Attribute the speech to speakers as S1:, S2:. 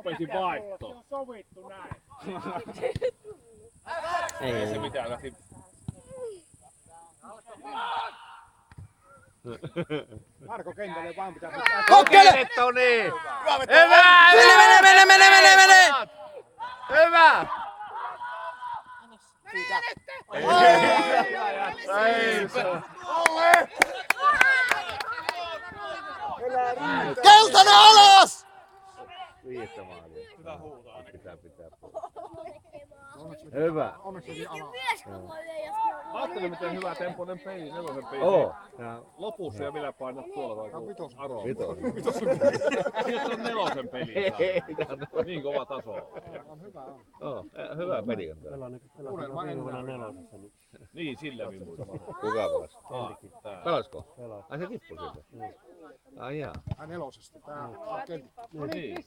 S1: nopeasti vaihto.
S2: Se on sovittu näin.
S1: Ei se mitään lähti.
S2: Marko kentälle vaan pitää.
S3: Kokkele!
S1: Toni!
S3: Hyvä! Mene! Hyvä! Keltainen alas!
S1: Viittä maalia. Hyvä huutaa. Pitää. Hyvä. Ajattelin miten hyvä tempoinen peli, nelosen peli. Lopussa ja vielä painat tuolla vai Aro.
S3: Vitosen.
S1: Sieltä on nelosen peli. Niin kova taso.
S3: Hyvä peli on tää.
S1: Niin sillä viimuista.
S3: Kuka pelasi? Pelasko? Ai se tippui sieltä? Ai jaa.
S2: Nelosesta. Tää on kentti.
S1: Niin.